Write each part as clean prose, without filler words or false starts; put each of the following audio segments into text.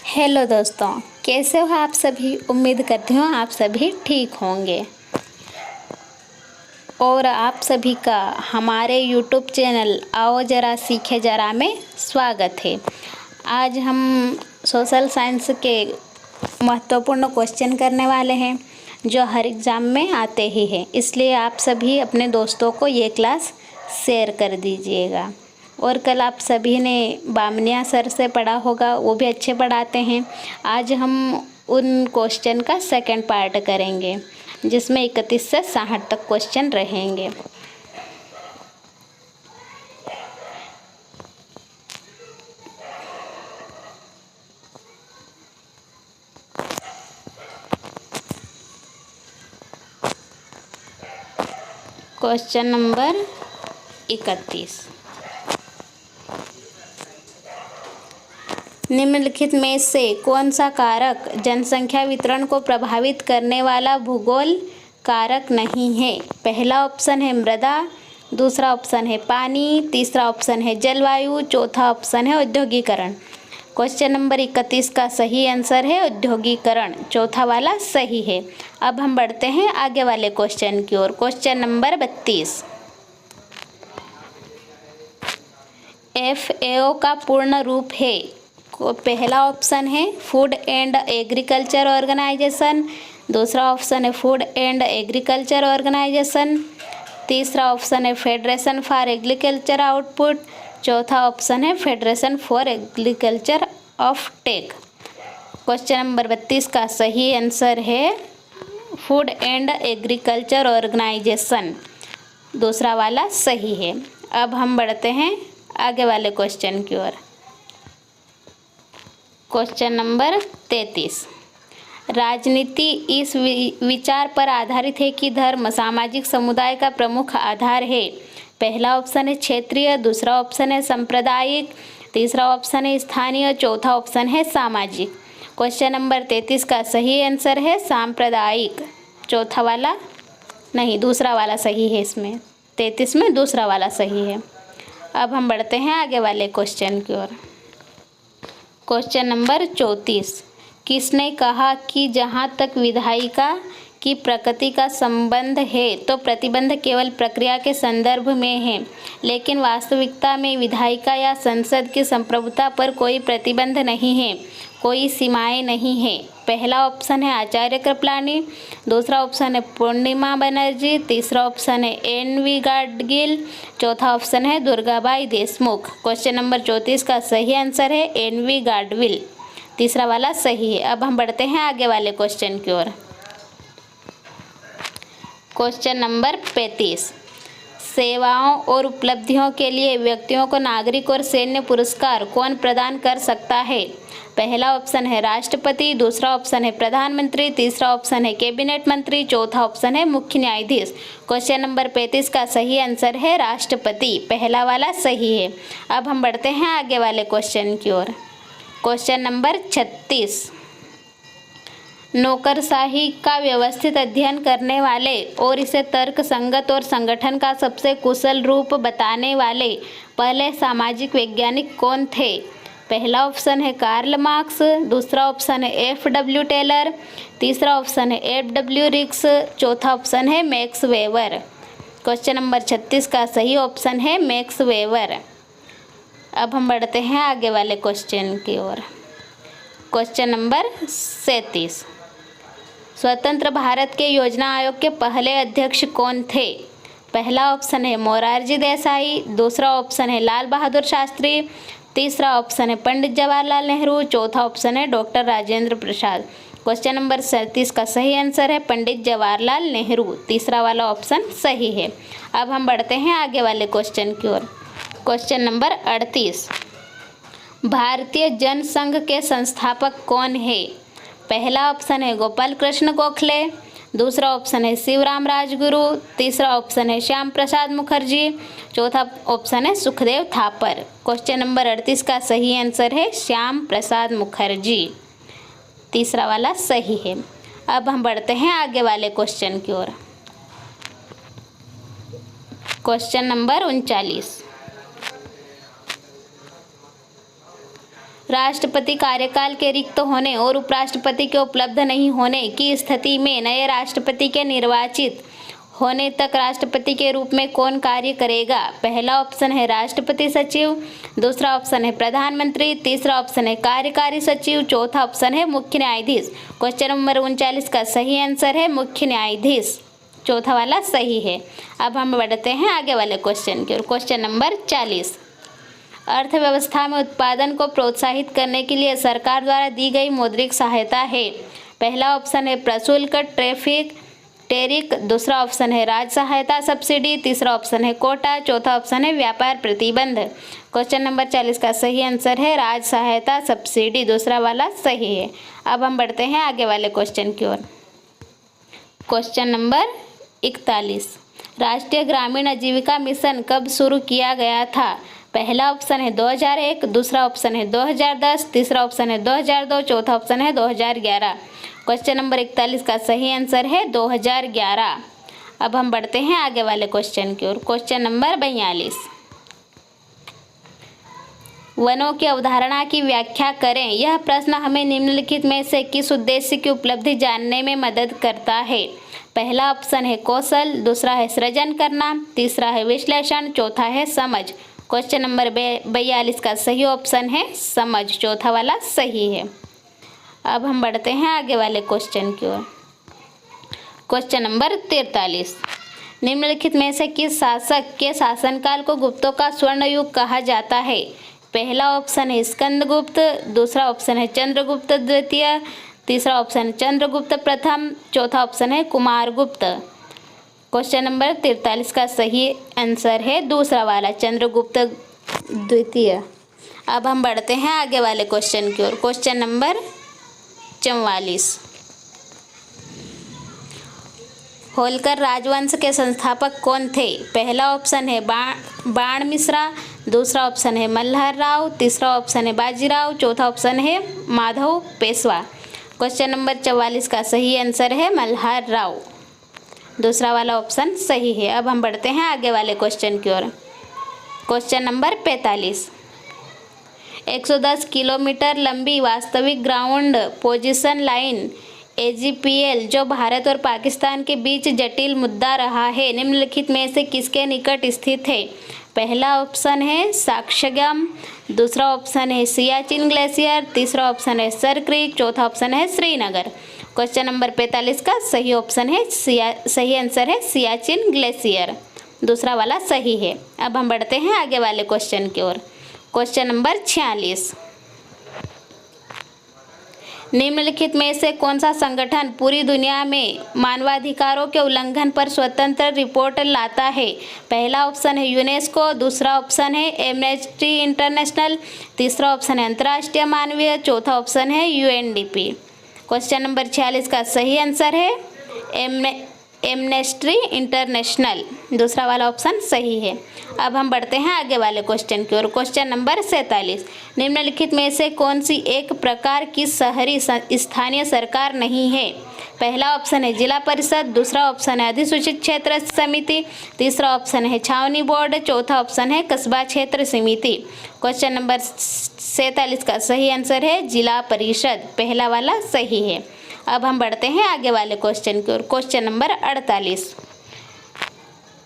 Hello दोस्तों, कैसे हो आप सभी। उम्मीद करती हूँ आप सभी ठीक होंगे और आप सभी का हमारे यूट्यूब चैनल आओ ज़रा सीखे ज़रा में स्वागत है। आज हम सोशल साइंस के महत्वपूर्ण क्वेश्चन करने वाले हैं जो हर एग्ज़ाम में आते ही हैं, इसलिए आप सभी अपने दोस्तों को ये क्लास शेयर कर दीजिएगा। और कल आप सभी ने बामनिया सर से पढ़ा होगा, वो भी अच्छे पढ़ाते हैं। आज हम उन क्वेश्चन का सेकंड पार्ट करेंगे जिसमें 31 से 60 तक क्वेश्चन रहेंगे। क्वेश्चन नंबर 31, निम्नलिखित में से कौन सा कारक जनसंख्या वितरण को प्रभावित करने वाला भूगोल कारक नहीं है। पहला ऑप्शन है मृदा, दूसरा ऑप्शन है पानी, तीसरा ऑप्शन है जलवायु, चौथा ऑप्शन है औद्योगिकरण। क्वेश्चन नंबर 31 का सही आंसर है औद्योगिकरण, चौथा वाला सही है। अब हम बढ़ते हैं आगे वाले क्वेश्चन की ओर। क्वेश्चन नंबर 32, FAO का पूर्ण रूप है। पहला ऑप्शन है फूड एंड एग्रीकल्चर ऑर्गेनाइजेशन, दूसरा ऑप्शन है फूड एंड एग्रीकल्चर ऑर्गेनाइजेशन, तीसरा ऑप्शन है फेडरेशन फॉर एग्रीकल्चर आउटपुट, चौथा ऑप्शन है federation for agriculture of tech. Question number 32 का सही आंसर है फूड एंड एग्रीकल्चर ऑर्गेनाइजेशन, दूसरा वाला सही है। अब हम बढ़ते हैं आगे वाले क्वेश्चन की ओर। क्वेश्चन नंबर 33, राजनीति इस विचार पर आधारित है कि धर्म सामाजिक समुदाय का प्रमुख आधार है। पहला ऑप्शन है क्षेत्रीय, दूसरा ऑप्शन है सांप्रदायिक, तीसरा ऑप्शन है स्थानीय, चौथा ऑप्शन है सामाजिक। क्वेश्चन नंबर 33 का सही आंसर है सांप्रदायिक, चौथा वाला नहीं, दूसरा वाला सही है। इसमें 33 में दूसरा वाला सही है। अब हम बढ़ते हैं आगे वाले क्वेश्चन की ओर। क्वेश्चन नंबर 34, किसने कहा कि जहाँ तक विधायिका की प्रकृति का संबंध है तो प्रतिबंध केवल प्रक्रिया के संदर्भ में है, लेकिन वास्तविकता में विधायिका या संसद की संप्रभुता पर कोई प्रतिबंध नहीं है, कोई सीमाएं नहीं है। पहला ऑप्शन है आचार्य कृपलानी, दूसरा ऑप्शन है पूर्णिमा बनर्जी, तीसरा ऑप्शन है NV गाडगिल, चौथा ऑप्शन है दुर्गाबाई देशमुख। क्वेश्चन नंबर 34 का सही आंसर है NV गाडगिल, तीसरा वाला सही है। अब हम बढ़ते हैं आगे वाले क्वेश्चन की ओर। क्वेश्चन नंबर 35, सेवाओं और उपलब्धियों के लिए व्यक्तियों को नागरिक और सैन्य पुरस्कार कौन प्रदान कर सकता है। पहला ऑप्शन है राष्ट्रपति, दूसरा ऑप्शन है प्रधानमंत्री, तीसरा ऑप्शन है कैबिनेट मंत्री, चौथा ऑप्शन है मुख्य न्यायाधीश। क्वेश्चन नंबर 35 का सही आंसर है राष्ट्रपति, पहला वाला सही है। अब हम बढ़ते हैं आगे वाले क्वेश्चन की ओर। क्वेश्चन नंबर 36, नौकरशाही का व्यवस्थित अध्ययन करने वाले और इसे तर्क संगत और संगठन का सबसे कुशल रूप बताने वाले पहले सामाजिक वैज्ञानिक कौन थे। पहला ऑप्शन है कार्ल मार्क्स, दूसरा ऑप्शन है FW टेलर, तीसरा ऑप्शन है FW रिक्स, चौथा ऑप्शन है मैक्स वेबर। क्वेश्चन नंबर 36 का सही ऑप्शन है मैक्स वेबर। अब हम बढ़ते हैं आगे वाले क्वेश्चन की ओर। क्वेश्चन नंबर 37, स्वतंत्र भारत के योजना आयोग के पहले अध्यक्ष कौन थे। पहला ऑप्शन है मोरारजी देसाई, दूसरा ऑप्शन है लाल बहादुर शास्त्री, तीसरा ऑप्शन है पंडित जवाहरलाल नेहरू, चौथा ऑप्शन है doctor Rajendra Prasad. Question number 37 का सही आंसर है पंडित जवाहरलाल नेहरू, तीसरा वाला ऑप्शन सही है। अब हम बढ़ते हैं आगे वाले क्वेश्चन की ओर। क्वेश्चन नंबर 38, भारतीय जनसंघ के संस्थापक कौन है। पहला ऑप्शन है गोपाल कृष्ण गोखले, दूसरा ऑप्शन है शिवराम राजगुरु, तीसरा ऑप्शन है श्याम प्रसाद मुखर्जी, चौथा ऑप्शन है सुखदेव थापर। क्वेश्चन नंबर 38 का सही आंसर है श्याम प्रसाद मुखर्जी, तीसरा वाला सही है। अब हम बढ़ते हैं आगे वाले क्वेश्चन की ओर। क्वेश्चन नंबर 39, राष्ट्रपति कार्यकाल के रिक्त होने और उपराष्ट्रपति के उपलब्ध नहीं होने की स्थिति में नए राष्ट्रपति के निर्वाचित होने तक राष्ट्रपति के रूप में कौन कार्य करेगा? पहला ऑप्शन है राष्ट्रपति सचिव, दूसरा ऑप्शन है प्रधानमंत्री, तीसरा ऑप्शन है कार्यकारी सचिव, चौथा ऑप्शन है मुख्य न्यायाधीश। क्वेश्चन नंबर 39 का सही आंसर है मुख्य न्यायाधीश, चौथा वाला सही है। अब हम बढ़ते हैं आगे वाले क्वेश्चन की ओर। क्वेश्चन नंबर 40, अर्थव्यवस्था में उत्पादन को प्रोत्साहित करने के लिए सरकार द्वारा दी गई मौद्रिक सहायता है। पहला ऑप्शन है प्रशुल्क टैरिफ, दूसरा ऑप्शन है राज्य सहायता सब्सिडी, तीसरा ऑप्शन है कोटा, चौथा ऑप्शन है व्यापार प्रतिबंध। क्वेश्चन नंबर 40 का सही आंसर है राज्य सहायता सब्सिडी, दूसरा वाला सही है। अब हम बढ़ते हैं आगे वाले क्वेश्चन की ओर। क्वेश्चन नंबर 41, राष्ट्रीय ग्रामीण आजीविका मिशन कब शुरू किया गया था? पहला ऑप्शन है 2001, दूसरा ऑप्शन है 2010, तीसरा ऑप्शन है 2002, चौथा ऑप्शन है 2011। क्वेश्चन नंबर 41 का सही आंसर है 2011। अब हम बढ़ते हैं आगे वाले क्वेश्चन की ओर। क्वेश्चन नंबर 42, वनों की अवधारणा की व्याख्या करें। यह प्रश्न हमें निम्नलिखित में से किस उद्देश्य की उपलब्धि जानने में मदद करता है? पहला ऑप्शन है कौशल, दूसरा है सृजन करना, तीसरा है विश्लेषण, चौथा है समझ। क्वेश्चन नंबर 42 का सही ऑप्शन है समझ, चौथा वाला सही है। अब हम बढ़ते हैं आगे वाले क्वेश्चन की ओर। क्वेश्चन नंबर 43, निम्नलिखित में से किस शासक के शासनकाल को गुप्तों का स्वर्ण युग कहा जाता है? पहला ऑप्शन है स्कंदगुप्त, दूसरा ऑप्शन है चंद्रगुप्त द्वितीय, तीसरा ऑप्शन है चंद्रगुप्त प्रथम, चौथा ऑप्शन है कुमारगुप्त। क्वेश्चन नंबर 43 का सही आंसर है दूसरा वाला चंद्रगुप्त द्वितीय। अब हम बढ़ते हैं आगे वाले क्वेश्चन की ओर। क्वेश्चन नंबर 44, होलकर राजवंश के संस्थापक कौन थे? पहला ऑप्शन है बाण मिश्रा, दूसरा ऑप्शन है मल्हार राव, तीसरा ऑप्शन है बाजीराव, चौथा ऑप्शन है माधव पेशवा। क्वेश्चन नंबर 44 का सही आंसर है मल्हार राव, दूसरा वाला ऑप्शन सही है। अब हम बढ़ते हैं आगे वाले क्वेश्चन की ओर। क्वेश्चन नंबर 45, 110 किलोमीटर लंबी वास्तविक ग्राउंड पोजीशन लाइन AGPL जो भारत और पाकिस्तान के बीच जटिल मुद्दा रहा है, निम्नलिखित में से किसके निकट स्थित है? पहला ऑप्शन है साक्ष्यगम, दूसरा ऑप्शन है सियाचिन ग्लेशियर, तीसरा ऑप्शन है सर क्रीक, चौथा ऑप्शन है श्रीनगर। क्वेश्चन नंबर 45 का सही ऑप्शन है सही आंसर है सियाचिन ग्लेशियर, दूसरा वाला सही है। अब हम बढ़ते हैं आगे वाले क्वेश्चन की ओर। क्वेश्चन नंबर 46, निम्नलिखित में से कौन सा संगठन पूरी दुनिया में मानवाधिकारों के उल्लंघन पर स्वतंत्र रिपोर्ट लाता है? पहला ऑप्शन है यूनेस्को, दूसरा ऑप्शन है एमनेस्टी इंटरनेशनल, तीसरा ऑप्शन है अंतर्राष्ट्रीय मानवीय, चौथा ऑप्शन है UNDP। क्वेश्चन नंबर 46 का सही आंसर है एमनेस्टी इंटरनेशनल, दूसरा वाला ऑप्शन सही है। अब हम बढ़ते हैं आगे वाले क्वेश्चन की ओर। क्वेश्चन नंबर 47, निम्नलिखित में से कौन सी एक प्रकार की शहरी स्थानीय सरकार नहीं है? पहला ऑप्शन है जिला परिषद, दूसरा ऑप्शन है अधिसूचित क्षेत्र समिति, तीसरा ऑप्शन है छावनी बोर्ड, चौथा ऑप्शन है कस्बा क्षेत्र समिति। क्वेश्चन नंबर 47 का सही आंसर है जिला परिषद, पहला वाला सही है। अब हम बढ़ते हैं आगे वाले क्वेश्चन की ओर। क्वेश्चन नंबर 48,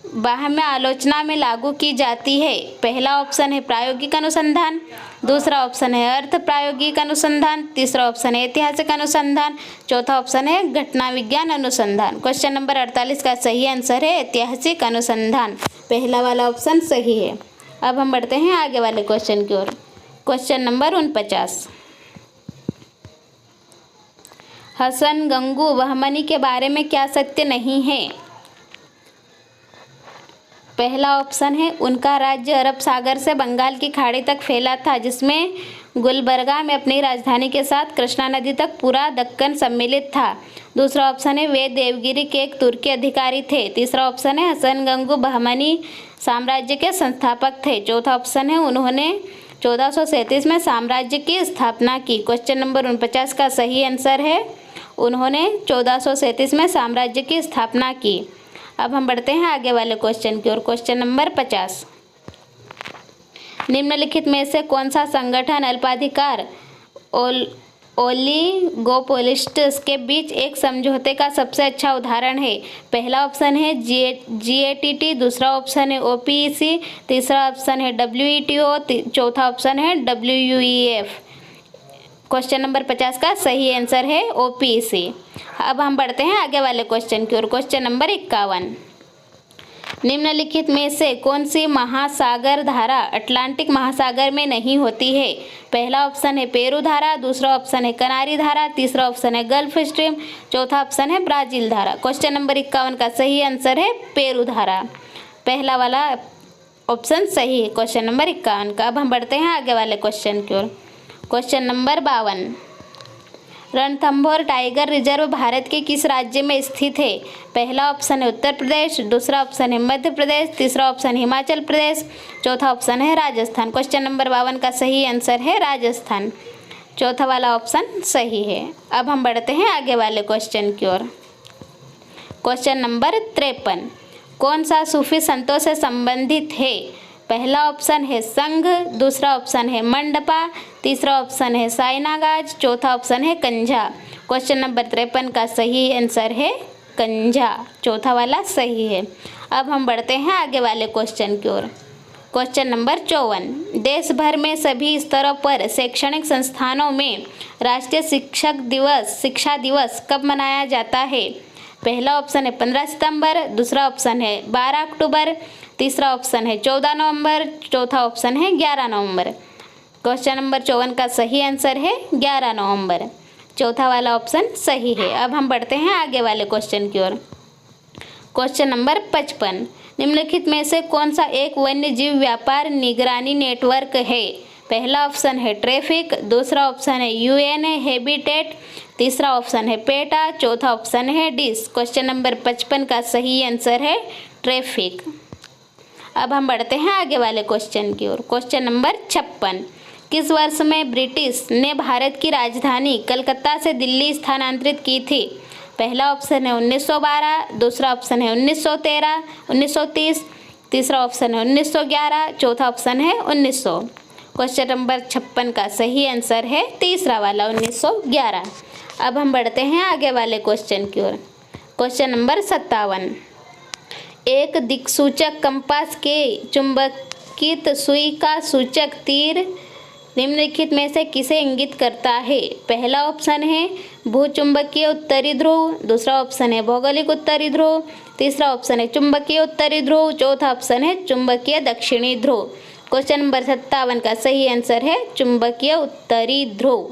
बाह्य आलोचना में लागू की जाती है। पहला ऑप्शन है प्रायोगिक अनुसंधान, दूसरा ऑप्शन है अर्थ प्रायोगिक अनुसंधान, तीसरा ऑप्शन है ऐतिहासिक अनुसंधान, चौथा ऑप्शन है घटना विज्ञान अनुसंधान। क्वेश्चन नंबर 48 का सही आंसर है ऐतिहासिक अनुसंधान, पहला वाला ऑप्शन सही है। अब हम बढ़ते हैं आगे वाले क्वेश्चन की ओर। क्वेश्चन नंबर 49, हसन गंगू बहमनी के बारे में क्या सत्य नहीं है? पहला ऑप्शन है उनका राज्य अरब सागर से बंगाल की खाड़ी तक फैला था, जिसमें गुलबर्गा में अपनी राजधानी के साथ कृष्णा नदी तक पूरा दक्कन सम्मिलित था। दूसरा ऑप्शन है वे देवगिरी के एक तुर्की अधिकारी थे। तीसरा ऑप्शन है हसन गंगू बहमनी साम्राज्य के संस्थापक थे। चौथा ऑप्शन है उन्होंने 1437 में साम्राज्य की स्थापना की। क्वेश्चन नंबर 49 का सही आंसर है उन्होंने 1437 में साम्राज्य की स्थापना की। अब हम बढ़ते हैं आगे वाले क्वेश्चन की ओर। क्वेश्चन नंबर 50, निम्नलिखित में से कौन सा संगठन अल्पाधिकार ओलिगोपोलिस्ट्स के बीच एक समझौते का सबसे अच्छा उदाहरण है? पहला ऑप्शन है GATT, दूसरा ऑप्शन है OPEC, तीसरा ऑप्शन है WTO, चौथा ऑप्शन है WEF। क्वेश्चन नंबर 50 का सही आंसर है OPEC। अब हम बढ़ते हैं आगे वाले क्वेश्चन की ओर। क्वेश्चन नंबर 51, निम्नलिखित में से कौन सी महासागर धारा अटलांटिक महासागर में नहीं होती है? पहला ऑप्शन है पेरू धारा, दूसरा ऑप्शन है कनारी धारा, तीसरा ऑप्शन है गल्फ स्ट्रीम, चौथा ऑप्शन है ब्राजील धारा। क्वेश्चन नंबर 51 का सही आंसर है पेरू धारा। पहला वाला ऑप्शन सही है क्वेश्चन नंबर 51 का। अब हम बढ़ते हैं आगे वाले क्वेश्चन की ओर। Question number 52, Ranthambore tiger reserve Bharat के किस राज्य में स्थित है? पहला ऑप्शन है उत्तर प्रदेश, दूसरा ऑप्शन है मध्य प्रदेश, तीसरा ऑप्शन हिमाचल प्रदेश, चौथा ऑप्शन है राजस्थान। क्वेश्चन नंबर 52 का सही आंसर है राजस्थान। चौथा वाला ऑप्शन सही है। अब हम बढ़ते हैं आगे वाले क्वेश्चन की ओर। क्वेश्चन नंबर 53, कौन सा सूफी संतों से संबंधित है? पहला ऑप्शन है संघ, दूसरा ऑप्शन है मंडपा, तीसरा ऑप्शन है साइनागाज, चौथा ऑप्शन है कंझा। क्वेश्चन नंबर 53 का सही आंसर है कंझा। चौथा वाला सही है। अब हम बढ़ते हैं आगे वाले क्वेश्चन की ओर। क्वेश्चन नंबर 54, देश भर में सभी स्तरों पर शैक्षणिक संस्थानों में राष्ट्रीय शिक्षा दिवस कब मनाया जाता है? पहला ऑप्शन है 15 सितंबर, दूसरा ऑप्शन है 12 अक्टूबर, तीसरा ऑप्शन है 14 नवंबर, चौथा ऑप्शन है 11 नवंबर। क्वेश्चन नंबर 54 का सही आंसर है 11 नवंबर। चौथा वाला ऑप्शन सही है। अब हम बढ़ते हैं आगे वाले क्वेश्चन की ओर। क्वेश्चन नंबर 55, निम्नलिखित में से कौन सा एक वन्य जीव व्यापार निगरानी नेटवर्क है? पहला ऑप्शन है ट्रैफिक, दूसरा ऑप्शन है UN हैबिटेट, तीसरा ऑप्शन है पेटा, चौथा ऑप्शन है डिस। क्वेश्चन नंबर 55 का सही आंसर है ट्रैफिक। अब हम बढ़ते हैं आगे वाले क्वेश्चन की ओर। क्वेश्चन नंबर 56, किस वर्ष में ब्रिटिश ने भारत की राजधानी कलकत्ता से दिल्ली स्थानांतरित की थी? पहला ऑप्शन है 1912, दूसरा ऑप्शन है 1913, 1930, तीसरा ऑप्शन है 1911, चौथा ऑप्शन है 1900। क्वेश्चन नंबर 56 का सही आंसर है तीसरा वाला 1911। अब हम बढ़ते हैं आगे वाले क्वेश्चन की ओर। क्वेश्चन नंबर 57, एक दिक्सूचक कंपास के चुंबकित सुई का सूचक तीर निम्नलिखित में से किसे इंगित करता है? पहला ऑप्शन है भूचुंबकीय उत्तरी ध्रुव, दूसरा ऑप्शन है भौगोलिक उत्तरी ध्रुव, तीसरा ऑप्शन है चुंबकीय उत्तरी ध्रुव, चौथा ऑप्शन है चुंबकीय दक्षिणी ध्रुव। क्वेश्चन नंबर 57 का सही आंसर है चुंबकीय उत्तरी ध्रुव।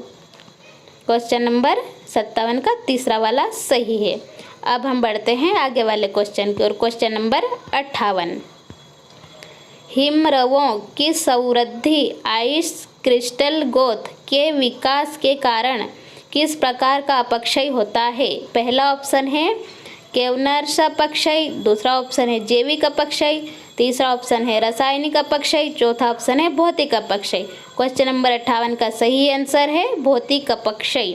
क्वेश्चन नंबर 57 का तीसरा वाला सही है। अब हम बढ़ते हैं आगे वाले क्वेश्चन की ओर। क्वेश्चन नंबर 58, हिमरवों की समृद्धि आइस क्रिस्टल ग्रोथ के विकास के कारण किस प्रकार का अपक्षय होता है? पहला ऑप्शन है केवनर्स अपक्षय, दूसरा ऑप्शन है जैविक अपक्षय, तीसरा ऑप्शन है रासायनिक अपक्षय, चौथा ऑप्शन है भौतिक अपक्षय। क्वेश्चन नंबर 58 का सही आंसर है भौतिक अपक्षय।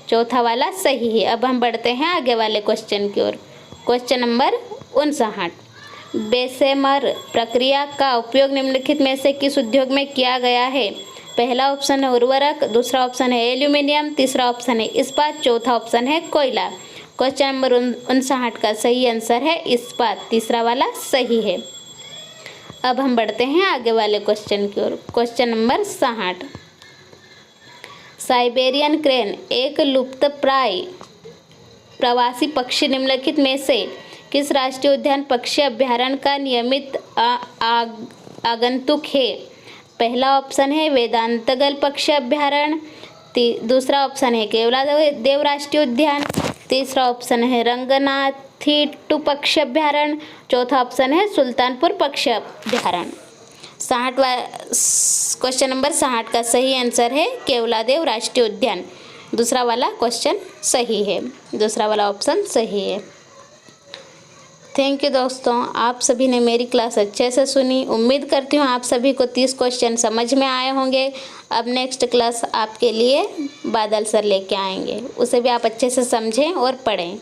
चौथा वाला सही है। अब हम बढ़ते हैं आगे वाले क्वेश्चन की ओर। क्वेश्चन नंबर 59, बेसेमर प्रक्रिया का उपयोग निम्नलिखित में से किस उद्योग में किया गया है? पहला ऑप्शन है उर्वरक, दूसरा ऑप्शन है एल्यूमिनियम, तीसरा ऑप्शन है इस्पात, चौथा ऑप्शन है कोयला। क्वेश्चन नंबर 59 का सही आंसर है इस्पात। तीसरा वाला सही है। अब हम बढ़ते हैं आगे वाले क्वेश्चन की ओर। क्वेश्चन नंबर 60, साइबेरियन क्रेन एक लुप्तप्राय प्रवासी पक्षी निम्नलिखित में से किस राष्ट्रीय उद्यान पक्षी अभ्यारण्य का नियमित आगंतुक है? पहला ऑप्शन है वेदांतगल पक्षी अभ्यारण्य, दूसरा ऑप्शन है केवलादेव राष्ट्रीय उद्यान, तीसरा ऑप्शन है रंगनाथिट्टू पक्षी अभ्यारण्य, चौथा ऑप्शन है सुल्तानपुर पक्षी अभ्यारण्य। 60 क्वेश्चन नंबर 60 का सही आंसर है केवलादेव राष्ट्रीय उद्यान। दूसरा वाला क्वेश्चन सही है, दूसरा वाला ऑप्शन सही है। थैंक यू दोस्तों, आप सभी ने मेरी क्लास अच्छे से सुनी। उम्मीद करती हूँ आप सभी को 30 क्वेश्चन समझ में आए होंगे। अब नेक्स्ट क्लास आपके लिए बादल सर लेके आएंगे, उसे भी आप अच्छे से समझें और पढ़ें।